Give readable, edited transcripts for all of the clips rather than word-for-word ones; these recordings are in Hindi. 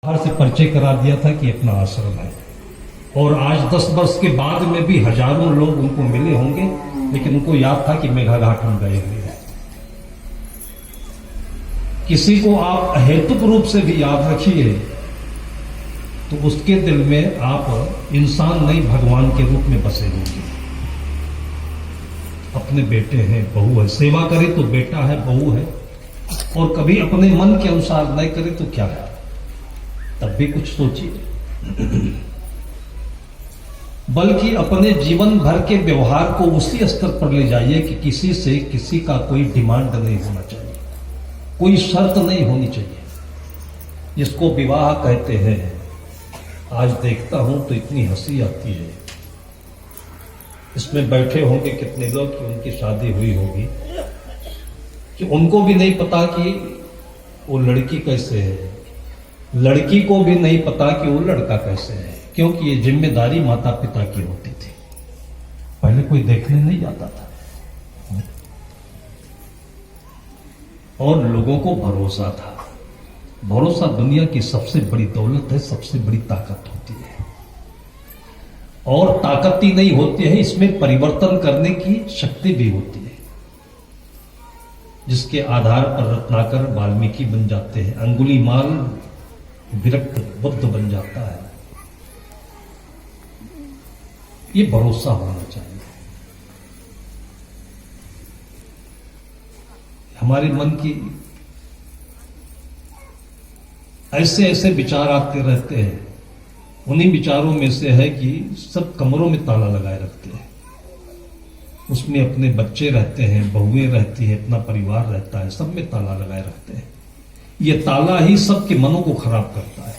बाहर से परिचय करा दिया था कि अपना आश्रम है। और आज 10 वर्ष के बाद में भी हजारों लोग उनको मिले होंगे, लेकिन उनको याद था कि मेघाघाट हम गए हुए हैं। किसी को आप अहेतुक रूप से भी याद रखिए तो उसके दिल में आप इंसान नहीं भगवान के रूप में बसे होंगे। अपने बेटे हैं, बहू है, सेवा करे तो बेटा है, बहू है, और कभी अपने मन के अनुसार नहीं करे तो क्या है, तब भी कुछ सोचिए। बल्कि अपने जीवन भर के व्यवहार को उसी स्तर पर ले जाइए कि किसी से किसी का कोई डिमांड नहीं होना चाहिए, कोई शर्त नहीं होनी चाहिए। जिसको विवाह कहते हैं, आज देखता हूं तो इतनी हंसी आती है। इसमें बैठे होंगे कितने लोग कि उनकी शादी हुई होगी कि उनको भी नहीं पता कि वो लड़की कैसे है, लड़की को भी नहीं पता कि वो लड़का कैसे है, क्योंकि ये जिम्मेदारी माता पिता की होती थी। पहले कोई देखने नहीं जाता था और लोगों को भरोसा था। भरोसा दुनिया की सबसे बड़ी दौलत है, सबसे बड़ी ताकत होती है। और ताकत ही नहीं होती है, इसमें परिवर्तन करने की शक्ति भी होती है, जिसके आधार पर रत्नाकर वाल्मीकि बन जाते हैं, अंगुलीमाल विरक्त बुद्ध बन जाता है। ये भरोसा होना चाहिए। हमारे मन की ऐसे ऐसे विचार आते रहते हैं। उन्हीं विचारों में से है कि सब कमरों में ताला लगाए रखते हैं, उसमें अपने बच्चे रहते हैं, बहुएं रहती है, अपना परिवार रहता है, सब में ताला लगाए रखते हैं। ये ताला ही सबके मनों को खराब करता है।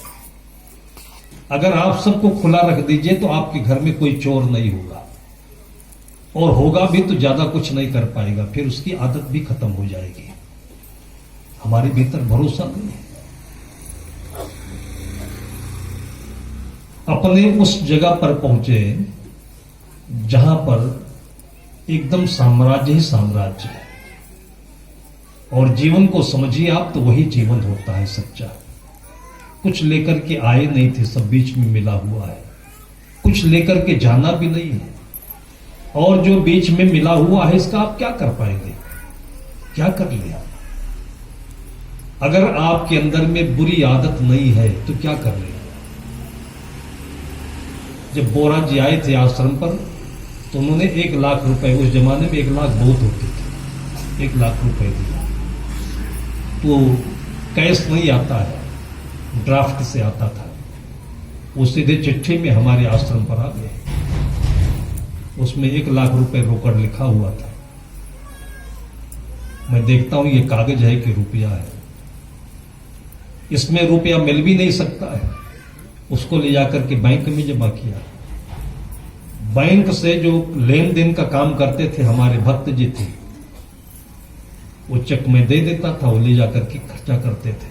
अगर आप सबको खुला रख दीजिए तो आपके घर में कोई चोर नहीं होगा, और होगा भी तो ज्यादा कुछ नहीं कर पाएगा, फिर उसकी आदत भी खत्म हो जाएगी। हमारे भीतर भरोसा नहीं है। अपने उस जगह पर पहुंचे जहां पर एकदम साम्राज्य ही साम्राज्य है, और जीवन को समझिए आप तो वही जीवन होता है सच्चा। कुछ लेकर के आए नहीं थे, सब बीच में मिला हुआ है। कुछ लेकर के जाना भी नहीं है, और जो बीच में मिला हुआ है इसका आप क्या कर पाएंगे, क्या कर लिया? अगर आपके अंदर में बुरी आदत नहीं है तो क्या कर लिया? जब बोरा जी आए थे आश्रम पर तो उन्होंने 1 लाख रुपए, उस जमाने में 1 लाख बहुत होते थे, 1 लाख रुपए दिया। तो कैश नहीं आता है, ड्राफ्ट से आता था। वो सीधे चिट्ठी में हमारे आश्रम पर आ गए। उसमें 1 लाख रुपए रोकड़ लिखा हुआ था। मैं देखता हूं ये कागज है कि रुपया है। इसमें रुपया मिल भी नहीं सकता है। उसको ले जाकर के बैंक में जमा किया। बैंक से जो लेन देन का काम करते थे हमारे भक्त जी थे, वो चेक में दे देता था, वो ले जाकर के खर्चा करते थे।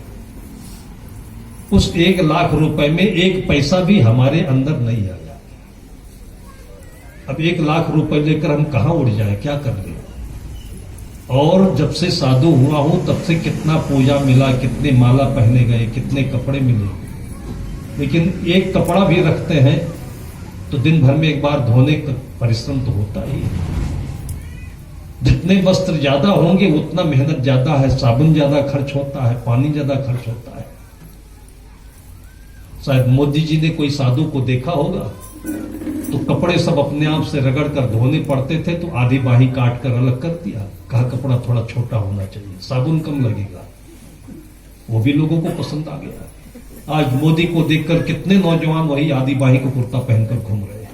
उस 1 लाख रुपए में 1 पैसा भी हमारे अंदर नहीं आया। अब 1 लाख रुपए लेकर हम कहां उड़ जाए, क्या कर ले? और जब से साधु हुआ हूं तब से कितना पूजा मिला, कितने माला पहने गए, कितने कपड़े मिले, लेकिन एक कपड़ा भी रखते हैं तो दिन भर में एक बार धोने का परिश्रम तो होता ही है। जितने वस्त्र ज्यादा होंगे उतना मेहनत ज्यादा है, साबुन ज्यादा खर्च होता है, पानी ज्यादा खर्च होता है। शायद मोदी जी ने कोई साधु को देखा होगा तो कपड़े सब अपने आप से रगड़ कर धोने पड़ते थे, तो आधी बाही काट कर अलग कर दिया, कहा कपड़ा थोड़ा छोटा होना चाहिए, साबुन कम लगेगा। वो भी लोगों को पसंद आ गया। आज मोदी को देखकर कितने नौजवान वही आधी बाही को कुर्ता पहनकर घूम रहे हैं।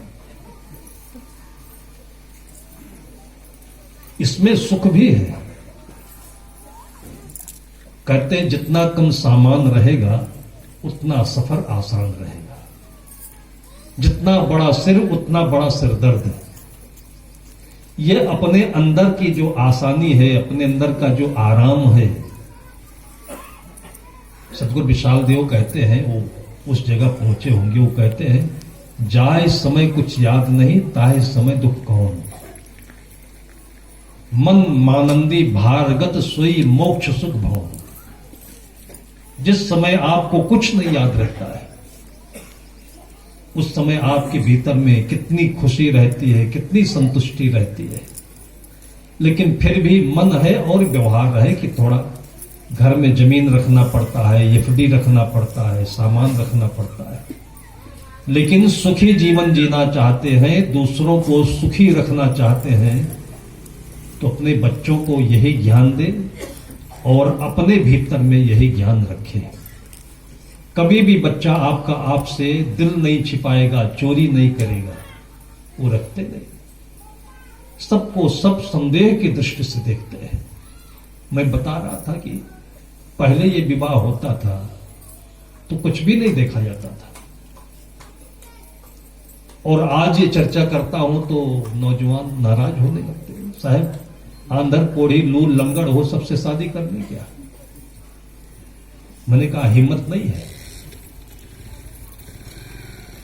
इसमें सुख भी है। कहते हैं जितना कम सामान रहेगा उतना सफर आसान रहेगा। जितना बड़ा सिर उतना बड़ा सिरदर्द। यह अपने अंदर की जो आसानी है, अपने अंदर का जो आराम है, सतगुरु विशाल देव कहते हैं, वो उस जगह पहुंचे होंगे, वो कहते हैं जाए समय कुछ याद नहीं, ताहे समय दुख कौन। मन मानंदी भारगत सोई मोक्ष सुख भवन। जिस समय आपको कुछ नहीं याद रहता है, उस समय आपके भीतर में कितनी खुशी रहती है, कितनी संतुष्टि रहती है। लेकिन फिर भी मन है और व्यवहार है कि थोड़ा घर में जमीन रखना पड़ता है, एफडी रखना पड़ता है, सामान रखना पड़ता है। लेकिन सुखी जीवन जीना चाहते हैं, दूसरों को सुखी रखना चाहते हैं, तो अपने बच्चों को यही ज्ञान दें और अपने भीतर में यही ज्ञान रखें। कभी भी बच्चा आपका आपसे दिल नहीं छिपाएगा, चोरी नहीं करेगा, वो रखते नहीं। सबको सब संदेह की दृष्टि से देखते हैं। मैं बता रहा था कि पहले ये विवाह होता था तो कुछ भी नहीं देखा जाता था, और आज ये चर्चा करता हूं तो नौजवान नाराज होने लगते हैं। साहब, आंधर कोढ़ी लूल लंगड़ हो, सबसे शादी करने क्या? मैंने कहा हिम्मत नहीं है।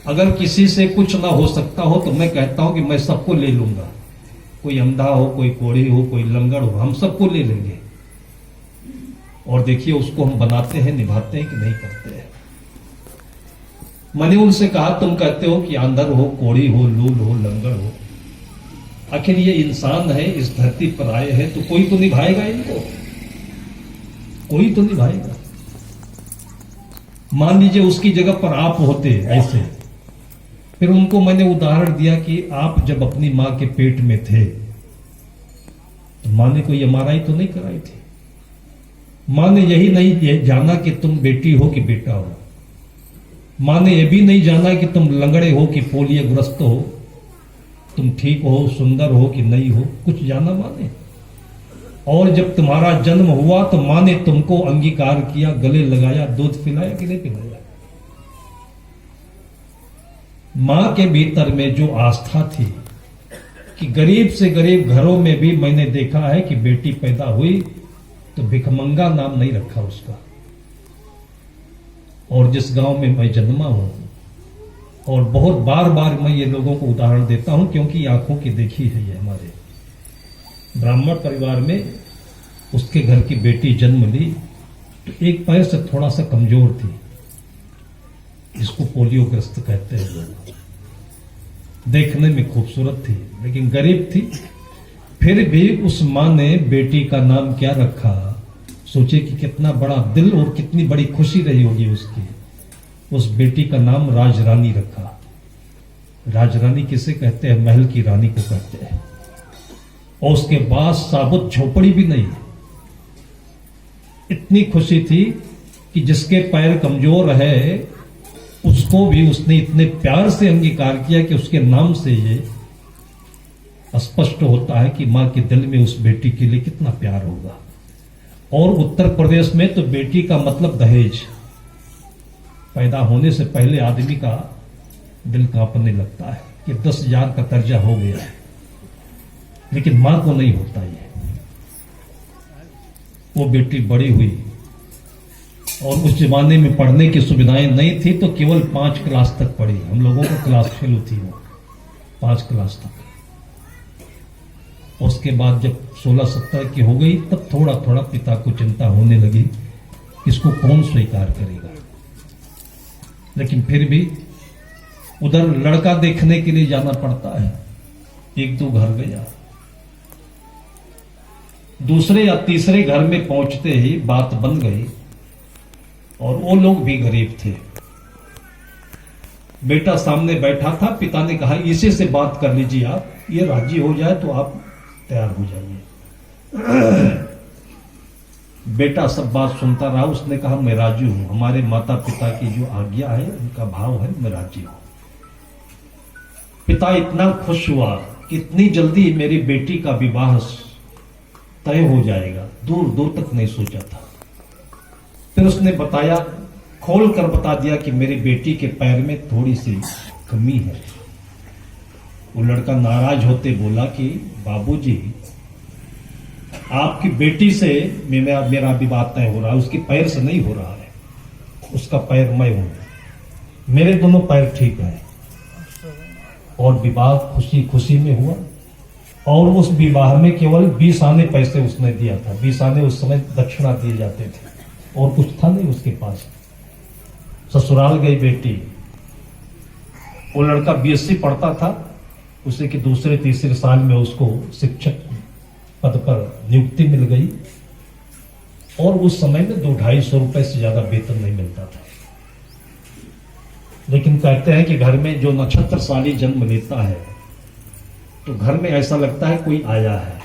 अगर किसी से कुछ ना हो सकता हो तो मैं कहता हूं कि मैं सबको ले लूंगा। कोई अंधा हो, कोई कोढ़ी हो, कोई लंगड़ हो, हम सबको ले लेंगे। और देखिए उसको हम बनाते हैं, निभाते हैं कि नहीं करते हैं। मैंने उनसे कहा, तुम कहते हो कि आंधर हो, कोढ़ी हो, लूल हो, लंगड़ हो, आखिर ये इंसान है, इस धरती पर आए हैं तो कोई तो निभाएगा इनको, कोई तो निभाएगा। मान लीजिए उसकी जगह पर आप होते ऐसे, फिर उनको मैंने उदाहरण दिया कि आप जब अपनी मां के पेट में थे तो मां ने कोई एमआरआई तो नहीं कराई थी। मां ने यही नहीं जाना कि तुम बेटी हो कि बेटा हो। मां ने यह भी नहीं जाना कि तुम लंगड़े हो कि पोलियो ग्रस्त हो, तुम ठीक हो, सुंदर हो कि नहीं हो, कुछ जाना मां ने। और जब तुम्हारा जन्म हुआ तो मां ने तुमको अंगीकार किया, गले लगाया, दूध पिलाया कि नहीं पिलाया? मां के भीतर में जो आस्था थी कि गरीब से गरीब घरों में भी मैंने देखा है कि बेटी पैदा हुई तो भिखमंगा नाम नहीं रखा उसका। और जिस गांव में मैं जन्मा हूं, और बहुत बार बार मैं ये लोगों को उदाहरण देता हूं क्योंकि आंखों की देखी है, ये हमारे ब्राह्मण परिवार में उसके घर की बेटी जन्म ली तो एक पैर से थोड़ा सा कमजोर थी, इसको पोलियो ग्रस्त कहते हैं लोग। देखने में खूबसूरत थी लेकिन गरीब थी। फिर भी उस मां ने बेटी का नाम क्या रखा? सोचे कि कितना बड़ा दिल और कितनी बड़ी खुशी रही होगी उसकी। उस बेटी का नाम राजरानी रखा। राजरानी किसे कहते हैं? महल की रानी को कहते हैं। और उसके बाद साबुत झोपड़ी भी नहीं। इतनी खुशी थी कि जिसके पैर कमजोर है उसको भी उसने इतने प्यार से अंगीकार किया कि उसके नाम से ये स्पष्ट होता है कि मां के दिल में उस बेटी के लिए कितना प्यार होगा। और उत्तर प्रदेश में तो बेटी का मतलब दहेज। पैदा होने से पहले आदमी का दिल कांपने लगता है कि 10,000 का कर्जा हो गया है, लेकिन मां को नहीं होता ये। वो बेटी बड़ी हुई और उस जमाने में पढ़ने की सुविधाएं नहीं थी तो केवल 5 क्लास तक पढ़ी। हम लोगों को क्लास फेल थी वो 5 क्लास तक। उसके बाद जब 16-17 की हो गई तब थोड़ा थोड़ा पिता को चिंता होने लगी, इसको कौन स्वीकार करेगा। लेकिन फिर भी उधर लड़का देखने के लिए जाना पड़ता है। 1-2 घर गया, दूसरे या तीसरे घर में पहुंचते ही बात बन गई और वो लोग भी गरीब थे। बेटा सामने बैठा था, पिता ने कहा इसी से बात कर लीजिए आप, ये राजी हो जाए तो आप तैयार हो जाइए। बेटा सब बात सुनता रहा। उसने कहा मैं राजी हूं, हमारे माता पिता की जो आज्ञा है उनका भाव है, मैं राजी हूं। पिता इतना खुश हुआ कि इतनी जल्दी मेरी बेटी का विवाह तय हो जाएगा, दूर दूर तक नहीं सोचा था। फिर उसने बताया, खोल कर बता दिया कि मेरी बेटी के पैर में थोड़ी सी कमी है। वो लड़का नाराज होते बोला कि बाबूजी, आपकी बेटी से मेरा विवाह तय हो रहा है, उसके पैर से नहीं हो रहा है। उसका पैर मैं हूं, मेरे दोनों पैर ठीक है। और विवाह खुशी खुशी में हुआ। और उस विवाह में केवल 20 आने पैसे उसने दिया था। 20 आने उस समय दक्षिणा दिए जाते थे। और कुछ था नहीं उसके पास। ससुराल गई बेटी, वो लड़का बीएससी पढ़ता था, उसे कि दूसरे तीसरे साल में उसको शिक्षक पद पर नियुक्ति मिल गई और उस समय में 200-250 रुपए से ज्यादा वेतन नहीं मिलता था। लेकिन कहते हैं कि घर में जो नक्षत्रशाली जन्म लेता है तो घर में ऐसा लगता है कोई आया है।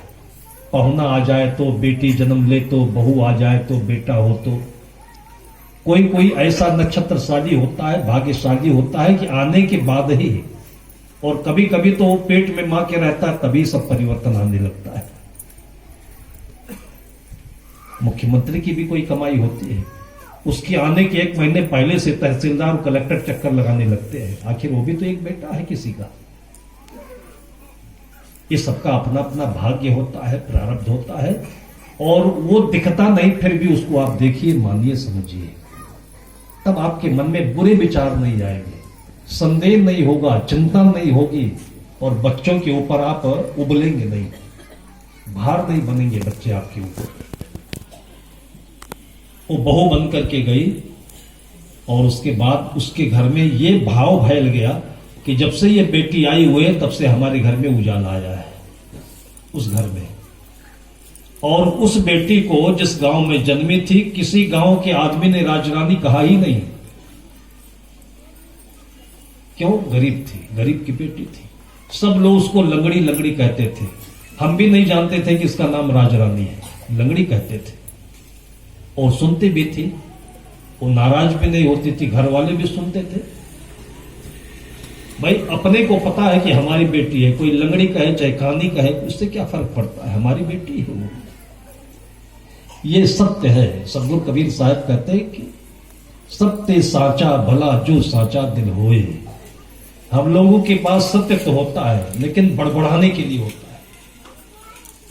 पहुना आ जाए तो बेटी जन्म ले, तो बहू आ जाए तो बेटा हो, तो कोई कोई ऐसा नक्षत्रशाली होता है, भाग्यशाली होता है कि आने के बाद ही, और कभी कभी तो पेट में मां के रहता है तभी सब परिवर्तन आने लगता है। मुख्यमंत्री की भी कोई कमाई होती है, उसकी आने के 1 महीने पहले से तहसीलदार और कलेक्टर चक्कर लगाने लगते हैं, आखिर वो भी तो एक बेटा है किसी का। ये सबका अपना अपना भाग्य होता है, प्रारब्ध होता है, और वो दिखता नहीं, फिर भी उसको आप देखिए, मानिए, समझिए, तब आपके मन में बुरे विचार नहीं आएंगे, संदेह नहीं होगा, चिंता नहीं होगी, और बच्चों के ऊपर आप उबलेंगे नहीं, भार नहीं बनेंगे बच्चे आपके ऊपर। वो बहू बन करके गई और उसके बाद उसके घर में ये भाव फैल गया कि जब से ये बेटी आई हुई है तब से हमारे घर में उजाला आया है उस घर में। और उस बेटी को जिस गांव में जन्मी थी, किसी गांव के आदमी ने राजरानी कहा ही नहीं। क्यों? गरीब थी, गरीब की बेटी थी। सब लोग उसको लंगड़ी लंगड़ी कहते थे। हम भी नहीं जानते थे कि इसका नाम राजरानी है, लंगड़ी कहते थे। और सुनती भी थी, वो नाराज भी नहीं होती थी, घर वाले भी सुनते थे। भाई अपने को पता है कि हमारी बेटी है, कोई लंगड़ी कहे चाहे कहानी कहे, उससे क्या फर्क पड़ता है, हमारी बेटी है वो। ये सत्य है। सदगुरु कबीर साहब कहते हैं कि सत्य साचा भला जो साचा दिल होए। हम लोगों के पास सत्य तो होता है लेकिन बड़बड़ाने के लिए होता है।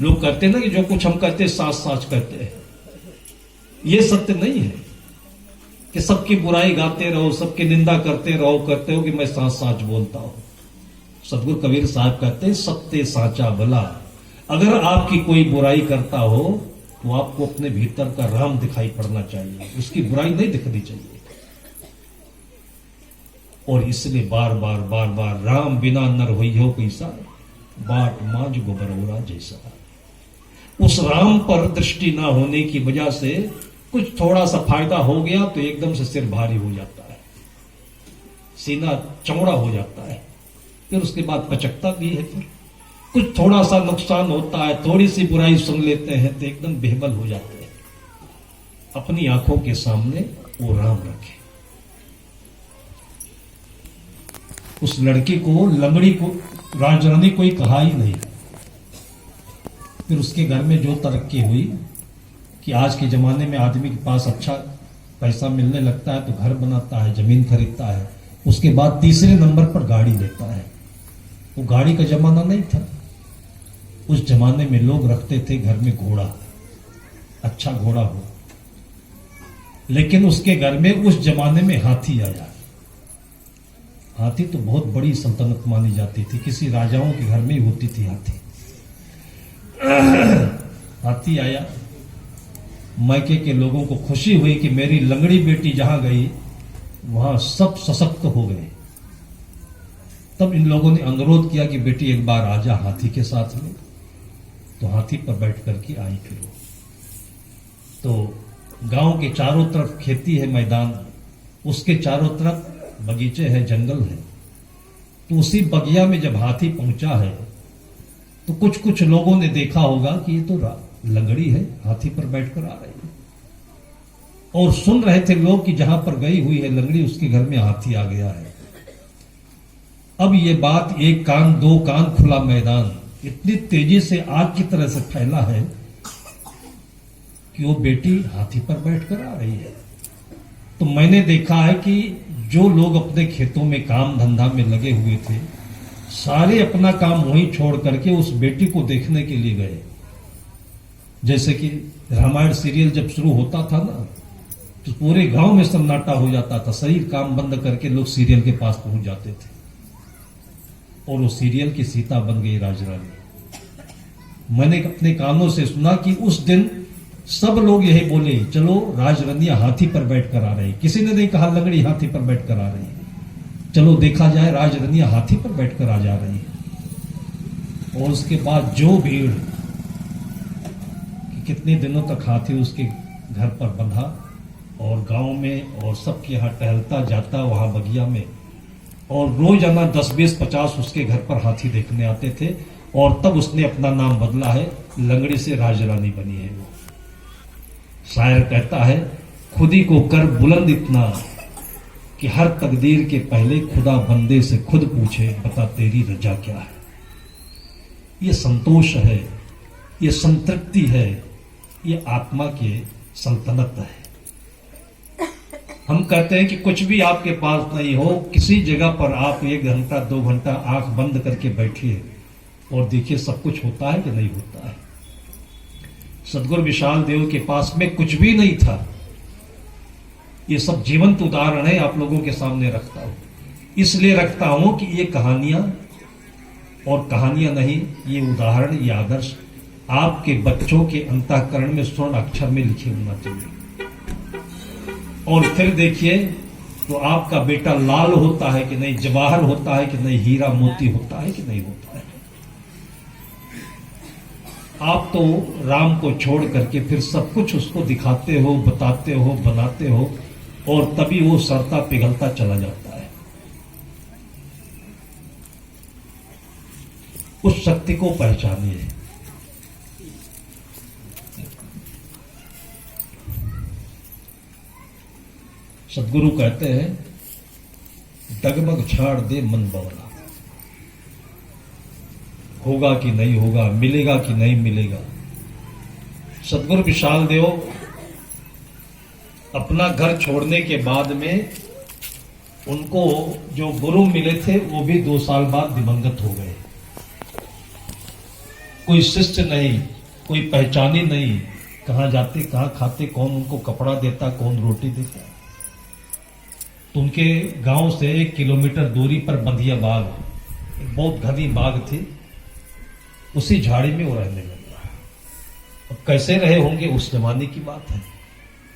लोग कहते हैं ना कि जो कुछ हम कहते हैं साच साच कहते हैं, ये सत्य नहीं है कि सबकी बुराई गाते रहो, सबकी निंदा करते रहो, कहते हो कि मैं साच साच बोलता हूं। सदगुरु कबीर साहब कहते हैं सत्य साचा भला। अगर आपकी कोई बुराई करता हो तो आपको अपने भीतर का राम दिखाई पड़ना चाहिए, उसकी बुराई नहीं दिखनी चाहिए। और इसलिए बार बार बार बार राम बिना नर होई हो कैसा, बाट मांझ गोबरौरा जैसा। उस राम पर दृष्टि ना होने की वजह से कुछ थोड़ा सा फायदा हो गया तो एकदम से सिर भारी हो जाता है, सीना चौड़ा हो जाता है, फिर उसके बाद पचकता भी है। फिर कुछ थोड़ा सा नुकसान होता है, थोड़ी सी बुराई सुन लेते हैं तो एकदम बेहबल हो जाते हैं। अपनी आंखों के सामने वो राम रखे। उस लड़की को लंगड़ी को राजरानी कोई कहा ही नहीं। फिर उसके घर में जो तरक्की हुई कि आज के जमाने में आदमी के पास अच्छा पैसा मिलने लगता है तो घर बनाता है, जमीन खरीदता है, उसके बाद तीसरे नंबर पर गाड़ी लेता है। वो गाड़ी का जमाना नहीं था। उस जमाने में लोग रखते थे घर में घोड़ा, अच्छा घोड़ा हो। लेकिन उसके घर में उस जमाने में हाथी आया। हाथी तो बहुत बड़ी सल्तनत मानी जाती थी, किसी राजाओं के घर में ही होती थी हाथी। हाथी आया, मायके के लोगों को खुशी हुई कि मेरी लंगड़ी बेटी जहां गई वहां सब सशक्त हो गए। तब इन लोगों ने अनुरोध किया कि बेटी एक बार आजा हाथी के साथ में। तो हाथी पर बैठ करके आई। फिर वो तो गांव के चारों तरफ खेती है, मैदान, उसके चारों तरफ बगीचे हैं, जंगल है। तो उसी बगिया में जब हाथी पहुंचा है तो कुछ कुछ लोगों ने देखा होगा कि ये तो लंगड़ी है, हाथी पर बैठकर आ रही है। और सुन रहे थे लोग कि जहां पर गई हुई है लंगड़ी उसके घर में हाथी आ गया है। अब ये बात एक कान दो कान खुला मैदान इतनी तेजी से आग की तरह से फैला है कि वो बेटी हाथी पर बैठकर आ रही है। तो मैंने देखा है कि जो लोग अपने खेतों में काम धंधा में लगे हुए थे, सारे अपना काम वहीं छोड़ करके उस बेटी को देखने के लिए गए। जैसे कि रामायण सीरियल जब शुरू होता था ना तो पूरे गांव में सन्नाटा हो जाता था, शरीर काम बंद करके लोग सीरियल के पास पहुंच जाते थे। और वो सीरियल की सीता बन गई राजरानी। मैंने अपने कानों से सुना कि उस दिन सब लोग यही बोले, चलो राजरनिया हाथी पर बैठकर आ रही। किसी ने नहीं कहा लंगड़ी हाथी पर बैठकर आ रही है। चलो देखा जाए, राजरनिया हाथी पर बैठकर आ जा रही है। और उसके बाद जो भीड़, कि कितने दिनों तक हाथी उसके घर पर बंधा और गांव में और सबके यहाँ टहलता जाता वहां बगिया में, और रोजाना 10, 20, 50 उसके घर पर हाथी देखने आते थे। और तब उसने अपना नाम बदला है, लंगड़ी से राजरानी बनी है वो। शायर कहता है, खुदी को कर बुलंद इतना कि हर तकदीर के पहले खुदा बंदे से खुद पूछे, बता तेरी रजा क्या है। ये संतोष है, ये संतृप्ति है, ये आत्मा की सल्तनत है। हम कहते हैं कि कुछ भी आपके पास नहीं हो, किसी जगह पर आप 1 घंटा 2 घंटा आंख बंद करके बैठिए और देखिए सब कुछ होता है कि नहीं होता है। सदगुरु विशाल देव के पास में कुछ भी नहीं था। ये सब जीवंत उदाहरण है, आप लोगों के सामने रखता हूं। इसलिए रखता हूं कि ये कहानियां और कहानियां नहीं, ये उदाहरण, ये आदर्श आपके बच्चों के अंतःकरण में स्वर्ण अक्षर में लिखे होना चाहिए। और फिर देखिए तो आपका बेटा लाल होता है कि नहीं, जवाहर होता है कि नहीं, हीरा मोती होता है कि नहीं होता है। आप तो राम को छोड़ करके फिर सब कुछ उसको दिखाते हो, बताते हो, बनाते हो, और तभी वो सड़ता पिघलता चला जाता है। उस शक्ति को पहचानिए। सदगुरु कहते हैं, डगमग छाड़ दे मन बवला, होगा कि नहीं होगा, मिलेगा कि नहीं मिलेगा। सदगुरु विशाल देव अपना घर छोड़ने के बाद में उनको जो गुरु मिले थे वो भी 2 साल बाद दिवंगत हो गए। कोई शिष्य नहीं, कोई पहचानी नहीं, कहां जाते कहां खाते, कौन उनको कपड़ा देता, कौन रोटी देता। तो उनके गांव से 1 किलोमीटर दूरी पर बंधिया बाग, एक बहुत घनी बाग थी, उसी झाड़ी में वो रहने लगा। अब कैसे रहे होंगे उस जमाने की बात है।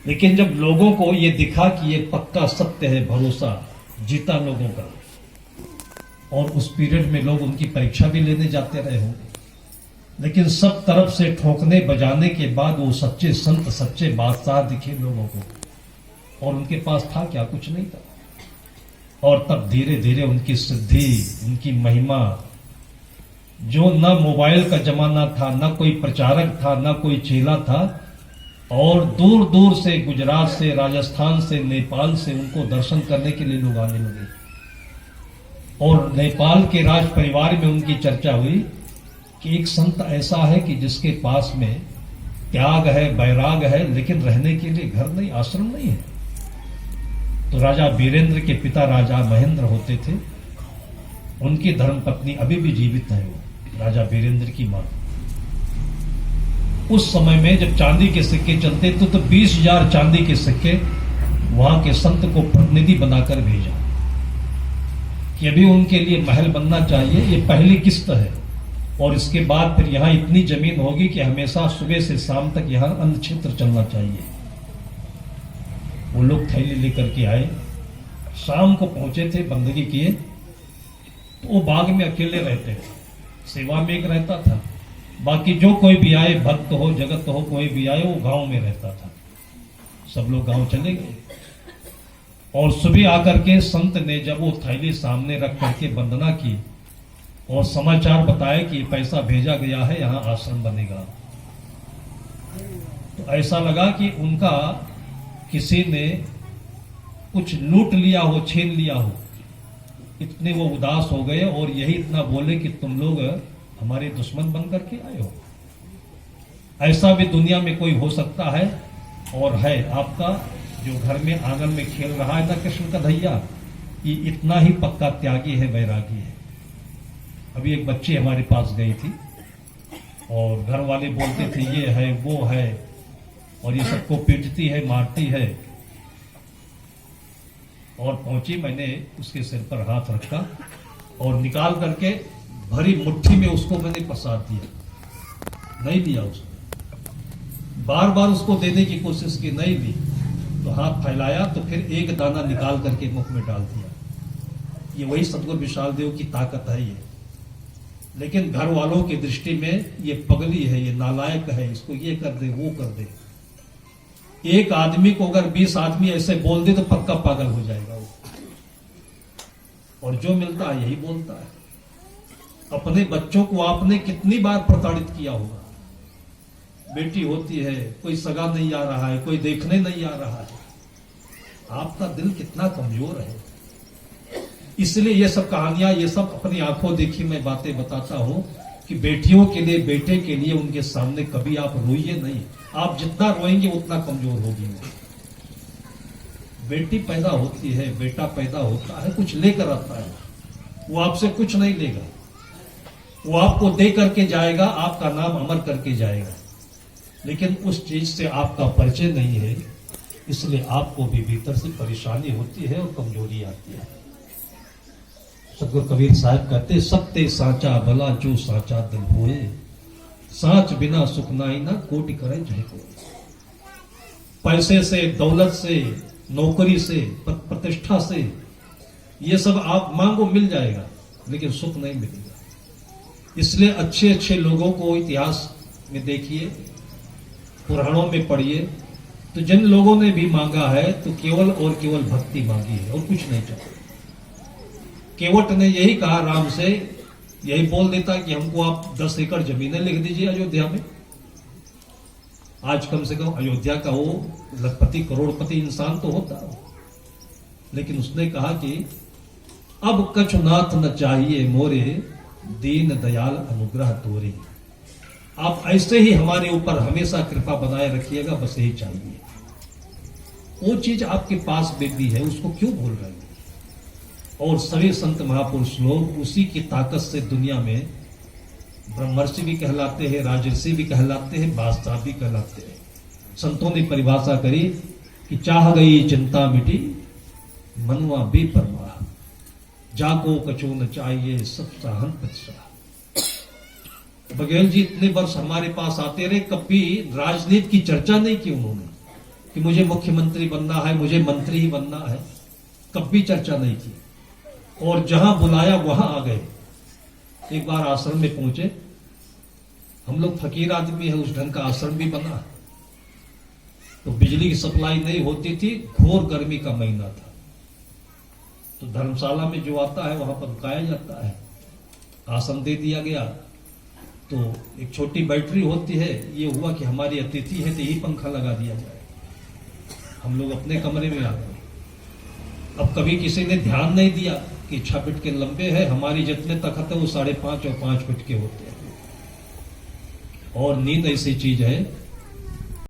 लेकिन जब लोगों को ये दिखा कि ये पक्का सत्य है, भरोसा जीता लोगों का, और उस पीरियड में लोग उनकी परीक्षा भी लेने जाते रहे होंगे। लेकिन सब तरफ से ठोकने बजाने के बाद वो सच्चे संत, सच्चे बादशाह दिखे लोगों को, और उनके पास था क्या? कुछ नहीं था। और तब धीरे धीरे उनकी सिद्धि, उनकी महिमा, जो न मोबाइल का जमाना था, न कोई प्रचारक था, न कोई चेला था, और दूर दूर से, गुजरात से, राजस्थान से, नेपाल से उनको दर्शन करने के लिए लोग आने लगे। और नेपाल के राज परिवार में उनकी चर्चा हुई कि एक संत ऐसा है कि जिसके पास में त्याग है, वैराग है, लेकिन रहने के लिए घर नहीं, आश्रम नहीं है। तो राजा वीरेंद्र के पिता राजा महेंद्र होते थे, उनकी धर्मपत्नी अभी भी जीवित है, वो राजा वीरेंद्र की मां। उस समय में जब चांदी के सिक्के चलते तो 20,000 चांदी के सिक्के वहां के संत को प्रतिनिधि बनाकर भेजा कि अभी उनके लिए महल बनना चाहिए, ये पहली किस्त है, और इसके बाद फिर यहां इतनी जमीन होगी कि हमेशा सुबह से शाम तक यहां अन्न क्षेत्र चलना चाहिए। वो लोग थैली लेकर के आए, शाम को पहुंचे थे, बंदगी किए, तो वो बाग में अकेले रहते थे, सेवा में एक रहता था, बाकी जो कोई भी आए, भक्त हो, जगत हो, कोई भी आए, वो गांव में रहता था। सब लोग गांव चले गए, और सुबह आकर के संत ने जब वो थैली सामने रख करके वंदना की और समाचार बताया कि पैसा भेजा गया है, यहां आश्रम बनेगा, तो ऐसा लगा कि उनका किसी ने कुछ लूट लिया हो, छीन लिया हो। इतने वो उदास हो गए और यही इतना बोले कि तुम लोग हमारे दुश्मन बन करके आए हो। ऐसा भी दुनिया में कोई हो सकता है, और है आपका जो घर में आंगन में खेल रहा है ना कृष्ण का धैया, ये इतना ही पक्का त्यागी है, वैरागी है। अभी एक बच्ची हमारे पास गई थी और घर वाले बोलते थे ये है, वो है, और ये सबको पीटती है, मारती है, और पहुंची, मैंने उसके सिर पर हाथ रखा और निकाल करके भरी मुट्ठी में उसको मैंने पसार दिया, नहीं दिया उसको। बार बार उसको देने की कोशिश की, नहीं दी तो हाथ फैलाया तो फिर एक दाना निकाल करके मुख में डाल दिया। ये वही सदगुरु विशाल देव की ताकत है ये। लेकिन घर वालों की दृष्टि में ये पगली है, ये नालायक है, इसको ये कर दे वो कर दे। एक आदमी को अगर 20 आदमी ऐसे बोल दे तो पक्का पागल हो जाएगा वो, और जो मिलता है यही बोलता है। अपने बच्चों को आपने कितनी बार प्रताड़ित किया होगा। बेटी होती है, कोई सगा नहीं आ रहा है, कोई देखने नहीं आ रहा है, आपका दिल कितना कमजोर है। इसलिए ये सब कहानियां, ये सब अपनी आंखों देखी मैं बातें बताता हूं कि बेटियों के लिए, बेटे के लिए उनके सामने कभी आप रोइए नहीं। आप जितना रोएंगे उतना कमजोर होगी वो। बेटी पैदा होती है, बेटा पैदा होता है, कुछ लेकर आता है, वो आपसे कुछ नहीं लेगा, वो आपको दे करके जाएगा, आपका नाम अमर करके जाएगा। लेकिन उस चीज से आपका परिचय नहीं है, इसलिए आपको भी भीतर से परेशानी होती है और कमजोरी आती है। सतगुरु कबीर साहब कहते, सत्य साचा भला जो साचा दिल होए, साच बिना सुख नाई ना कोटि करे जय को। पैसे से, दौलत से, नौकरी से, प्रतिष्ठा से, ये सब आप मांगो मिल जाएगा, लेकिन सुख नहीं मिलेगा। इसलिए अच्छे अच्छे लोगों को इतिहास में देखिए, पुराणों में पढ़िए, तो जिन लोगों ने भी मांगा है तो केवल और केवल भक्ति मांगी है और कुछ नहीं चाहिए। केवट ने यही कहा राम से, यही बोल देता कि हमको आप 10 एकड़ जमीनें लिख दीजिए अयोध्या में। आज कम से कम अयोध्या का वो लखपति करोड़पति इंसान तो होता, लेकिन उसने कहा कि अब कछुनाथ न चाहिए मोरे, दीन दयाल अनुग्रह तोरे। आप ऐसे ही हमारे ऊपर हमेशा कृपा बनाए रखिएगा, बस यही चाहिए। वो चीज आपके पास भी है, उसको क्यों भूल रहे हैं। और सभी संत महापुरुष लोग उसी की ताकत से दुनिया में ब्रह्मर्षि भी कहलाते हैं, राजर्षि भी कहलाते हैं, बादशाह भी कहलाते हैं। संतों ने परिभाषा करी कि चाह गई चिंता मिटी, मनुआ भी परवाह, जाको कछो न चाहिए सब साहन पछा। बघेल जी इतने वर्ष हमारे पास आते रहे, कभी राजनीति की चर्चा नहीं की उन्होंने कि मुझे मुख्यमंत्री बनना है, मुझे मंत्री ही बनना है, कभी चर्चा नहीं की। और जहां बुलाया वहां आ गए। एक बार आश्रम में पहुंचे, हम लोग फकीर आदमी है, उस ढंग का आश्रम भी बना, तो बिजली की सप्लाई नहीं होती थी, घोर गर्मी का महीना था। तो धर्मशाला में जो आता है वहां पर रुकाया जाता है, आसन दे दिया गया। तो एक छोटी बैटरी होती है, ये हुआ कि हमारी अतिथि है तो यही पंखा लगा दिया जाए। हम लोग अपने कमरे में आ गए। अब कभी किसी ने ध्यान नहीं दिया कि 6 फीट के लंबे है, हमारी जितने तखत है वो 5.5 और 5 फीट के होते हैं। और नींद ऐसी चीज है